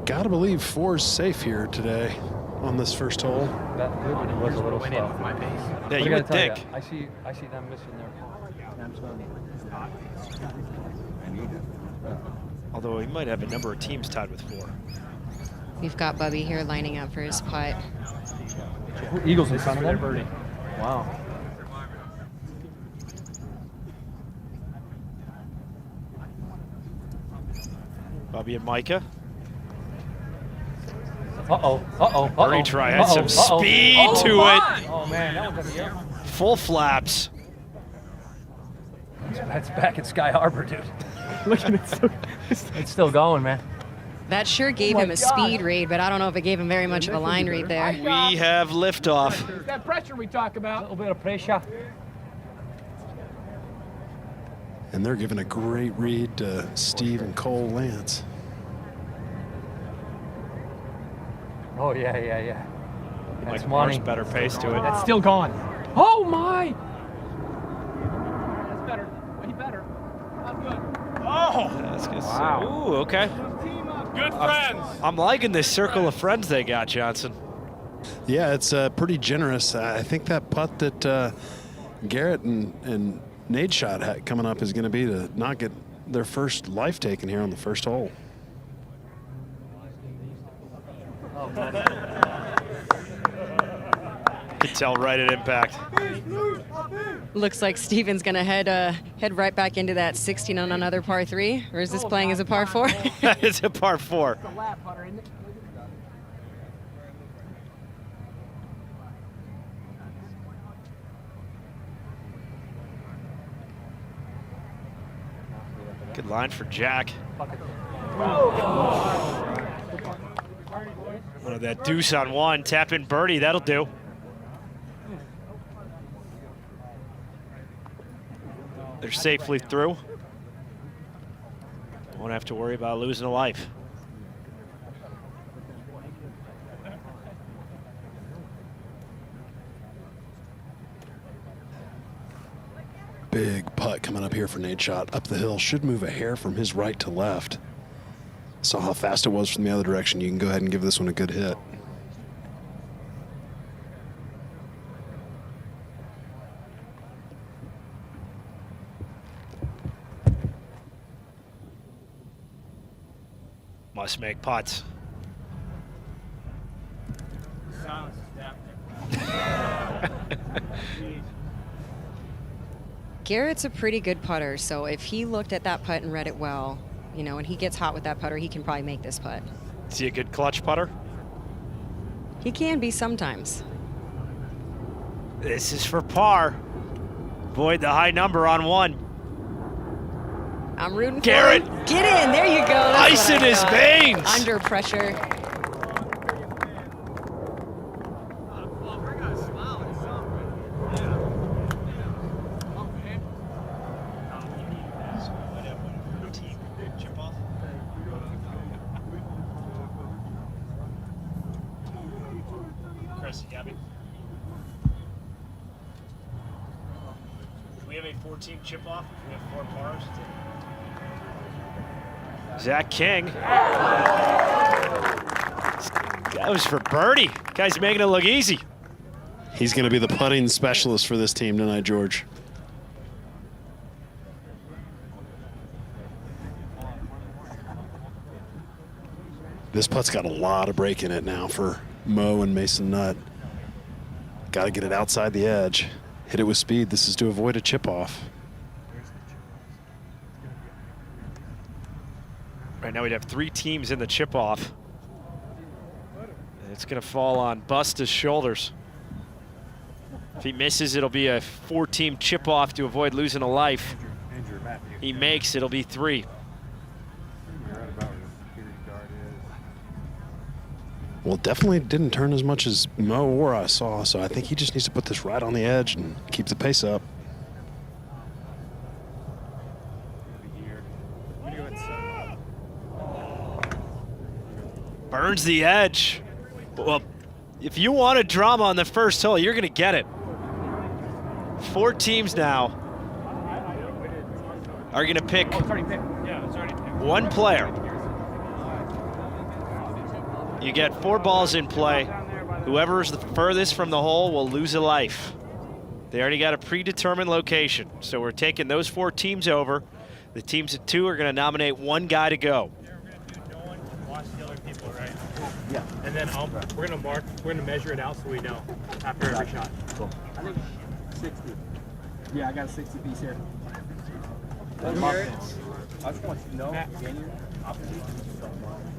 Speaker 6: Gotta believe 4's safe here today on this first hole.
Speaker 3: That one was a little slow.
Speaker 13: My pace.
Speaker 5: Yeah, you would think.
Speaker 3: I see them missing their
Speaker 5: Although he might have a number of teams tied with 4.
Speaker 10: We've got Bubby here lining up for his putt.
Speaker 3: Eagles in front of them. Birdie. Wow.
Speaker 5: Bubby and Micah. Birdie try had some speed to it.
Speaker 3: Oh man, that one's up the
Speaker 5: Full flaps.
Speaker 3: That's back at Sky Harbor, dude. Look at it. It's still going, man.
Speaker 10: That sure gave him a speed read, but I don't know if it gave him very much of a line read there.
Speaker 5: We have liftoff.
Speaker 3: It's that pressure we talk about. A little bit of pressure.
Speaker 6: And they're giving a great read to Steve and Cole Lance.
Speaker 3: Oh, yeah.
Speaker 5: That's
Speaker 3: That's
Speaker 5: much
Speaker 3: money.
Speaker 5: better pace to it.
Speaker 3: That's still gone. Oh, my! That's better. Way better. Not good.
Speaker 5: Oh! Wow. Ooh, okay.
Speaker 19: Good friends.
Speaker 5: I'm liking this circle of friends they got, Johnson.
Speaker 6: Yeah, it's pretty generous. I think that putt that Garrett and Nate shot coming up is going to be to not get their first life taken here on the first hole.
Speaker 5: Could tell right at impact.
Speaker 10: Looks like Steven's gonna head right back into that 16 on another par 3, or is this playing as a par 4?
Speaker 5: It's a par 4. Good line for Jack. Oh, that deuce on 1, tap in birdie, that'll do. They're safely through. Won't have to worry about losing a life.
Speaker 6: Big putt coming up here for Nate Shot. Up the hill, should move a hair from his right to left. Saw how fast it was from the other direction. You can go ahead and give this one a good hit.
Speaker 5: Must make putts.
Speaker 10: Garrett's a pretty good putter, so if he looked at that putt and read it well, you know, and he gets hot with that putter, he can probably make this putt.
Speaker 5: Is he a good clutch putter?
Speaker 10: He can be sometimes.
Speaker 5: This is for par. Avoid the high number on 1.
Speaker 10: I'm rooting
Speaker 5: Garrett.
Speaker 10: for him. Get in, there you go. That's
Speaker 5: Ice
Speaker 10: what
Speaker 5: in
Speaker 10: I
Speaker 5: his
Speaker 10: thought.
Speaker 5: veins.
Speaker 10: Under pressure.
Speaker 5: We have a 14 chip off. We have 4 pars. Zach King. That was for birdie. Guy's making it look easy.
Speaker 6: He's going to be the putting specialist for this team tonight, George. This putt's got a lot of break in it now for Mo and Mason Nutt. Got to get it outside the edge. Hit it with speed. This is to avoid a chip off.
Speaker 5: Right now we'd have 3 teams in the chip off. And it's going to fall on Busta's shoulders. If he misses, it'll be a 4-team chip off to avoid losing a life. He makes, it'll be 3.
Speaker 6: Well, definitely didn't turn as much as Mo or I saw, so I think he just needs to put this right on the edge and keep the pace up.
Speaker 5: Burns the edge. Well, if you wanted drama on the first hole, you're going to get it. 4 teams now are going to pick
Speaker 19: Oh, it's already picked. Yeah, it's already picked.
Speaker 5: One player. You get 4 balls in play. Whoever is the furthest from the hole will lose a life. They already got a predetermined location, so we're taking those 4 teams over. The teams of 2 are going to nominate 1 guy to go.
Speaker 19: Watch the other people, right? Yeah. And then we're gonna measure it out so we know after every shot. Cool.
Speaker 21: I think 60. Yeah, I got a 60 piece here.
Speaker 19: I just want you to know,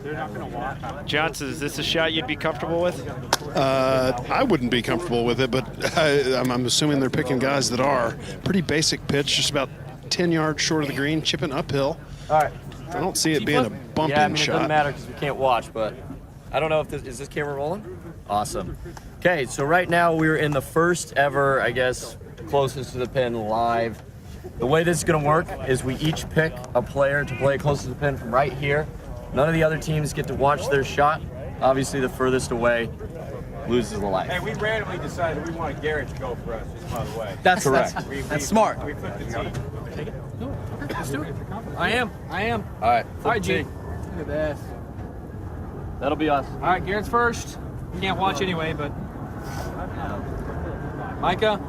Speaker 19: they're not going to walk.
Speaker 5: Johnson, is this a shot you'd be comfortable with?
Speaker 6: I wouldn't be comfortable with it, but I'm assuming they're picking guys that are. Pretty basic pitch, just about 10 yards short of the green, chipping uphill.
Speaker 11: All right.
Speaker 6: I don't see it being a bumping
Speaker 11: Yeah, I mean,
Speaker 6: shot.
Speaker 11: it doesn't matter because we can't watch, but I don't know if is this camera rolling? Awesome. Okay, so right now we're in the first ever, I guess, closest to the pin live. The way this is going to work is we each pick a player to play closest to the pin from right here. None of the other teams get to watch their shot. Obviously, the furthest away loses the life.
Speaker 3: Hey, we randomly decided we wanted Garrett to go for us, just by the way.
Speaker 11: That's correct.
Speaker 21: That's smart.
Speaker 3: We flipped the team.
Speaker 21: Let's do it. I am.
Speaker 11: All right.
Speaker 21: All right, G. Look at this.
Speaker 11: That'll be us.
Speaker 21: All right, Garrett's first. You can't watch anyway, but. Micah.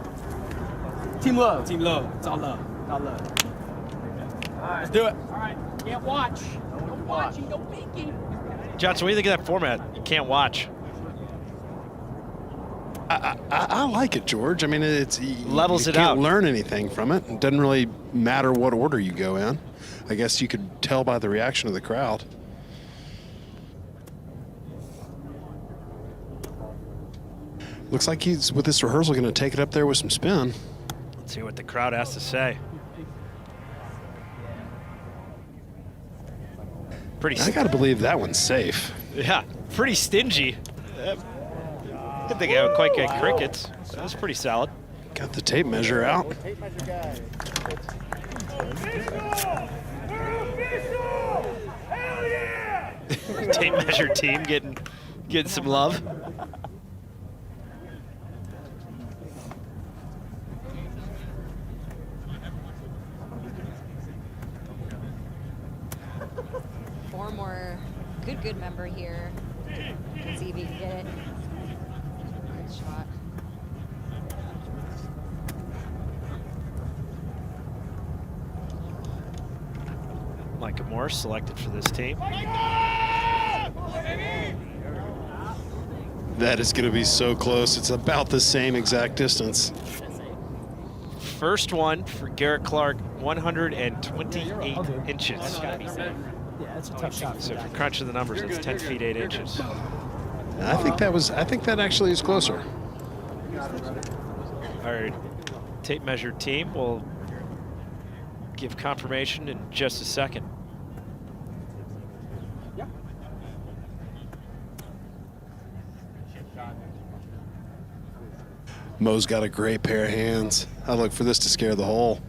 Speaker 21: Team love. Team love. It's all love. All love. All right. Let's do it. All right. Can't watch. Don't watch and don't peeking.
Speaker 5: Johnson, what do you think of that format? You can't watch.
Speaker 6: I like it, George. I mean, it's
Speaker 5: levels
Speaker 6: you
Speaker 5: it
Speaker 6: can't
Speaker 5: out.
Speaker 6: learn anything from it. It doesn't really matter what order you go in. I guess you could tell by the reaction of the crowd. Looks like he's, with this rehearsal, going to take it up there with some spin.
Speaker 5: Let's see what the crowd has to say.
Speaker 6: I got to believe that one's safe.
Speaker 5: Yeah, pretty stingy. I didn't think I would quite get crickets. That was pretty solid.
Speaker 6: Got the tape measure out.
Speaker 5: Tape measure team getting some love.
Speaker 10: Four more good member here. Let's see if he can get it. Good shot.
Speaker 5: Micah Morris selected for this team.
Speaker 6: That is going to be so close. It's about the same exact distance.
Speaker 5: First one for Garrett Clark, 128 inches.
Speaker 18: Yeah, that's a tough shot.
Speaker 5: So if you're crunching the numbers, it's 10 feet 8 inches.
Speaker 6: I think that actually is closer.
Speaker 5: Our tape measure team will give confirmation in just a second.
Speaker 6: Mo's got a great pair of hands. I look for this to scare the hole.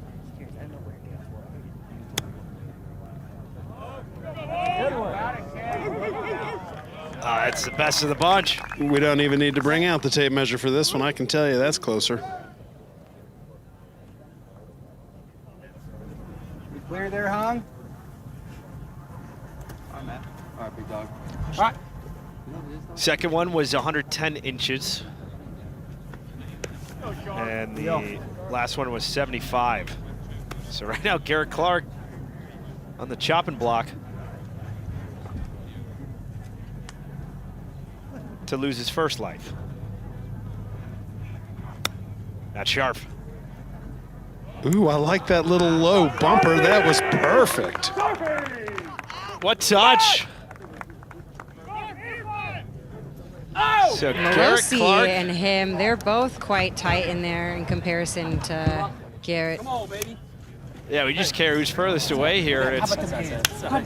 Speaker 5: It's the best of the bunch.
Speaker 6: We don't even need to bring out the tape measure for this one. I can tell you that's closer.
Speaker 21: You clear there, Hung? All right, man. All right, big dog. All right.
Speaker 5: Second one was 110 inches. And the last one was 75. So right now, Garrett Clark on the chopping block to lose his first life. That's sharp.
Speaker 6: Ooh, I like that little low bumper. That was perfect.
Speaker 5: What touch? So Garrett
Speaker 10: Melosi
Speaker 5: Clark
Speaker 10: and him, they're both quite tight in there in comparison to Garrett.
Speaker 5: Yeah, we just care who's furthest away here. It's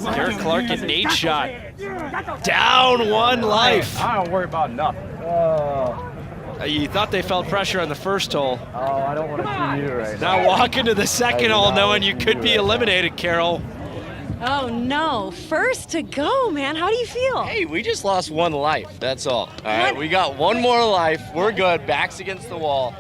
Speaker 5: Garrett Clark and Nate shot. Down one life.
Speaker 21: I don't worry about nothing.
Speaker 5: You thought they felt pressure on the first hole.
Speaker 21: Oh, I don't want to see you right now.
Speaker 5: Now walk into the second hole knowing you could be eliminated, Carol.
Speaker 10: Oh no, first to go, man. How do you feel?
Speaker 11: Hey, we just lost one life. That's all. All right, we got one more life. We're good. Backs against the wall.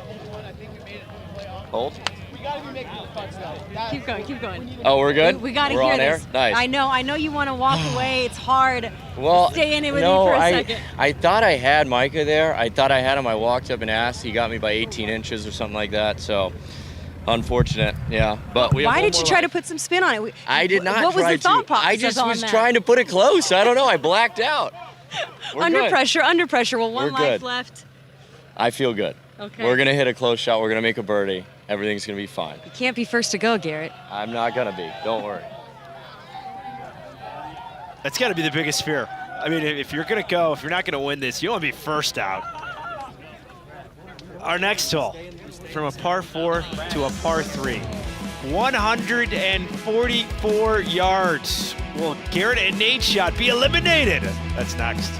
Speaker 11: Hold.
Speaker 21: gotta be making those putts though.
Speaker 10: Keep going, keep going.
Speaker 11: Oh, we're good?
Speaker 10: We got to
Speaker 11: We're
Speaker 10: hear
Speaker 11: on air?
Speaker 10: this.
Speaker 11: Nice.
Speaker 10: I know you want to walk away. It's hard
Speaker 11: Well,
Speaker 10: to stay in it with
Speaker 11: no,
Speaker 10: you for a second.
Speaker 11: I thought I had Micah there. I thought I had him. I walked up and asked. He got me by 18 inches or something like that. So, unfortunate. Yeah. But we.
Speaker 10: Why
Speaker 11: have
Speaker 10: did
Speaker 11: one
Speaker 10: you
Speaker 11: more
Speaker 10: try
Speaker 11: lap.
Speaker 10: to put some spin on it?
Speaker 11: I did not.
Speaker 10: What was
Speaker 11: try
Speaker 10: the thought
Speaker 11: to.
Speaker 10: process
Speaker 11: I just
Speaker 10: on
Speaker 11: was
Speaker 10: that?
Speaker 11: trying to put it close. I don't know. I blacked out. We're
Speaker 10: Under
Speaker 11: good.
Speaker 10: pressure, under pressure. Well, one
Speaker 11: We're
Speaker 10: life
Speaker 11: good.
Speaker 10: left.
Speaker 11: I feel good.
Speaker 10: Okay.
Speaker 11: We're gonna hit a close shot. We're gonna make a birdie. Everything's gonna be fine.
Speaker 10: You can't be first to go, Garrett.
Speaker 11: I'm not gonna be. Don't worry.
Speaker 5: That's got to be the biggest fear. I mean, if you're going to go, if you're not going to win this, you want to be first out. Our next hole, from a par 4 to a par 3. 144 yards. Will Garrett and Nate's shot be eliminated? That's next.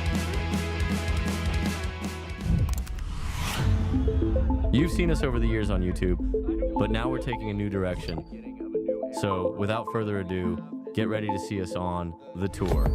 Speaker 9: You've seen us over the years on YouTube, but now we're taking a new direction. So without further ado, get ready to see us on the tour.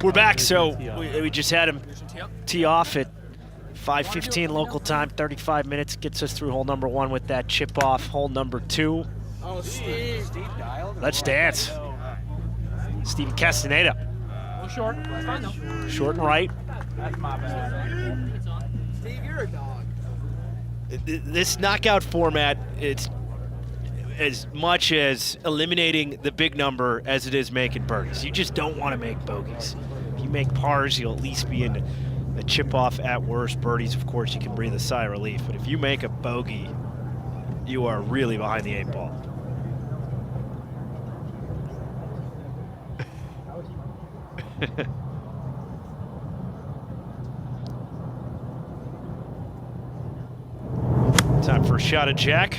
Speaker 5: We're back, so we just had him tee off at 5:15 local time, 35 minutes. Gets us through hole number 1 with that chip off. Hole number 2.
Speaker 21: Oh, Steve.
Speaker 5: Let's dance. Steven Castaneda.
Speaker 21: A little short. That's fine though.
Speaker 5: Short and right.
Speaker 21: That's my bad. Steve, you're a dog.
Speaker 5: This knockout format, it's as much as eliminating the big number as it is making birdies. You just don't want to make bogeys. If you make pars, you'll at least be in a chip off at worst. Birdies, of course, you can breathe a sigh of relief. But if you make a bogey, you are really behind the 8 ball. Time for a shot at Jack.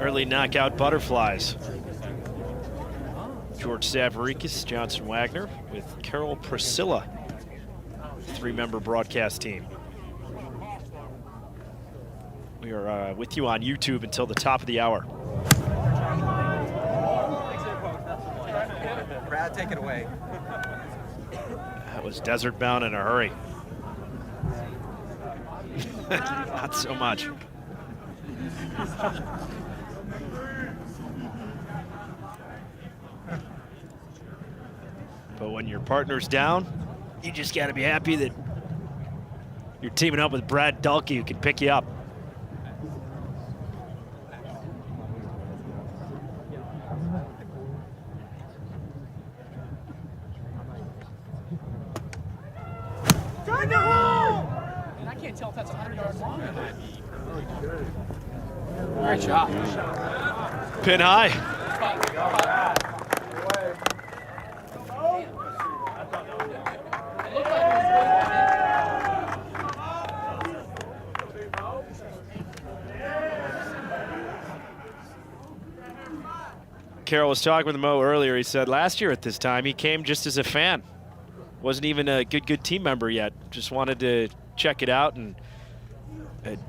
Speaker 5: Early knockout butterflies. George Savarikis, Johnson Wagner with Carol Priscilla, 3-member broadcast team. We are with you on YouTube until the top of the hour.
Speaker 3: Brad, take it away.
Speaker 5: That was desert bound in a hurry. Not so much. But when your partner's down, you just got to be happy that you're teaming up with Brad Dulke, who can pick you up.
Speaker 21: Drive the hole! And I can't tell if that's 100 yards long or not. Great shot.
Speaker 5: Pin high. Carol was talking with Mo earlier. He said last year at this time he came just as a fan. Wasn't even a good team member yet. Just wanted to check it out and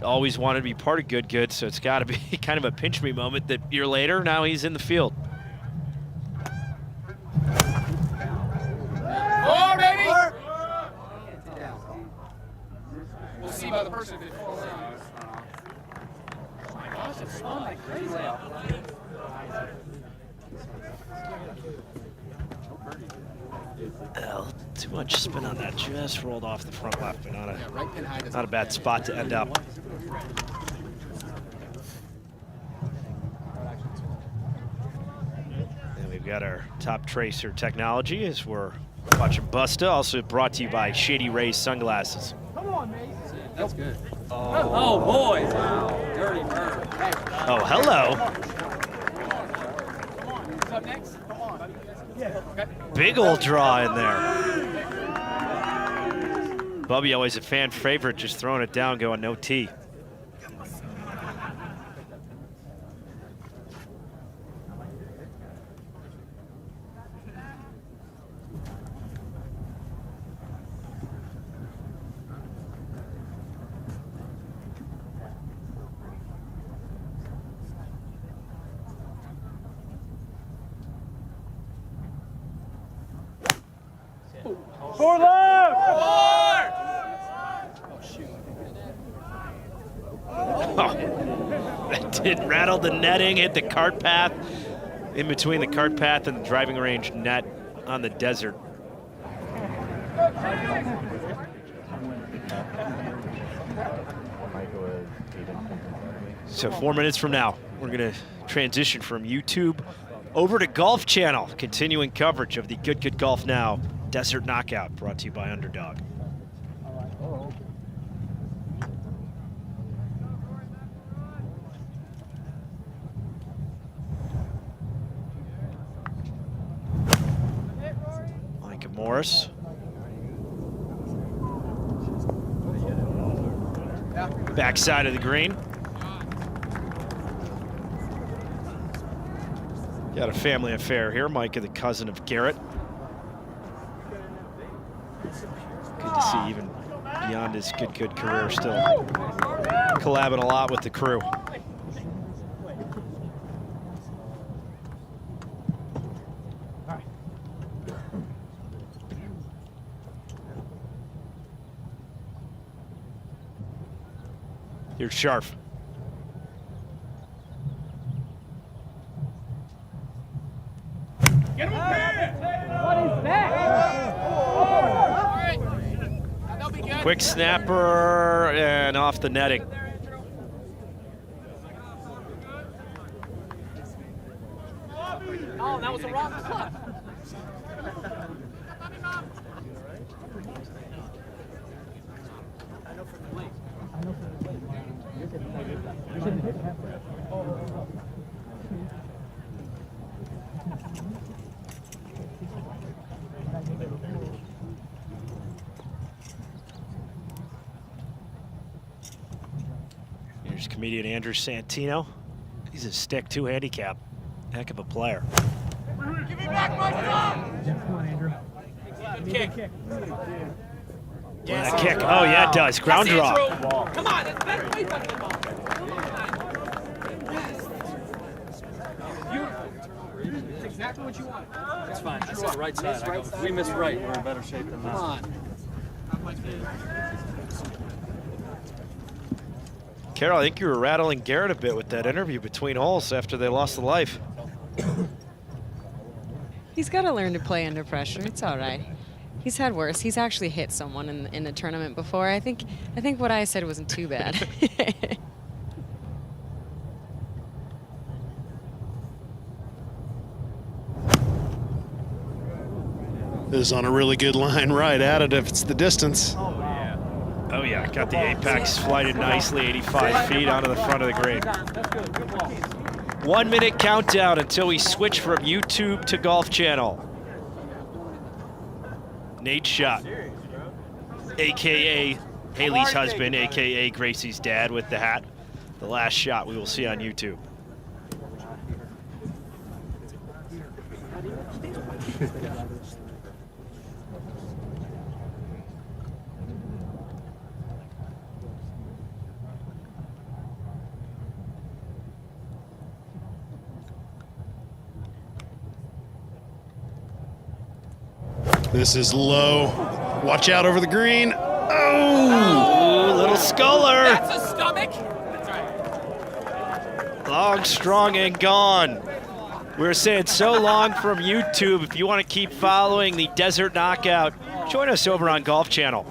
Speaker 5: always wanted to be part of good. So it's got to be kind of a pinch me moment that a year later now he's in the field.
Speaker 21: Oh, baby! We'll see by the person if it falls down. Oh my gosh, it's spun like crazy.
Speaker 5: Too much spin on that. Just rolled off the front left, but not a bad spot to end up. got our top tracer technology as we're watching Busta. Also brought to you by Shady Rays Sunglasses.
Speaker 21: Come on, mate. That's good.
Speaker 7: Oh, boy. Wow. Dirty bird.
Speaker 5: Oh, hello.
Speaker 21: What's up next? Come on, buddy. Yeah. Okay.
Speaker 5: Big old draw in there. Bubby always a fan favorite, just throwing it down, going no tee.
Speaker 21: Four left!
Speaker 5: Oh, that did rattle the netting, hit the cart path, in between the cart path and the driving range net on the desert. So 4 minutes from now, we're going to transition from YouTube over to Golf Channel, continuing coverage of the Good Golf Now Desert Knockout, brought to you by Underdog. Micah Morris. Backside of the green. Got a family affair here. Micah, the cousin of Garrett. Good to see, even beyond his good career, still collabing a lot with the crew. Here's Sharf.
Speaker 21: Get him up here! What is that?
Speaker 5: Quick snapper and off the netting.
Speaker 21: Oh, that was a wrong club.
Speaker 5: Here's comedian Andrew Santino. He's a stick 2 handicap. Heck of a player.
Speaker 21: Give me back my thumb!
Speaker 18: Come on, Andrew.
Speaker 21: Kick.
Speaker 5: That kick. Oh, yeah, it does. Ground draw.
Speaker 21: Come on, it's better. Way better than ball. It's exactly what you want.
Speaker 7: That's fine. I said right side. I go, if we miss right, we're in better shape than that. Come on.
Speaker 5: Carol, I think you were rattling Garrett a bit with that interview between holes after they lost the life.
Speaker 10: He's got to learn to play under pressure. It's all right. He's had worse. He's actually hit someone in the tournament before. I think what I said wasn't too bad.
Speaker 6: This is on a really good line right at it if it's the distance.
Speaker 5: Oh yeah, got the apex flighted nicely, 85 feet onto the front of the green. 1 minute countdown until we switch from YouTube to Golf Channel. Nate Schott, AKA Haley's husband, AKA Gracie's dad with the hat. The last shot we will see on YouTube.
Speaker 6: This is low. Watch out over the green. Oh!
Speaker 5: Ooh, little sculler.
Speaker 21: That's a stomach. That's right.
Speaker 5: Long, strong, and gone. We're saying so long from YouTube. If you want to keep following the Desert Knockout, join us over on Golf Channel.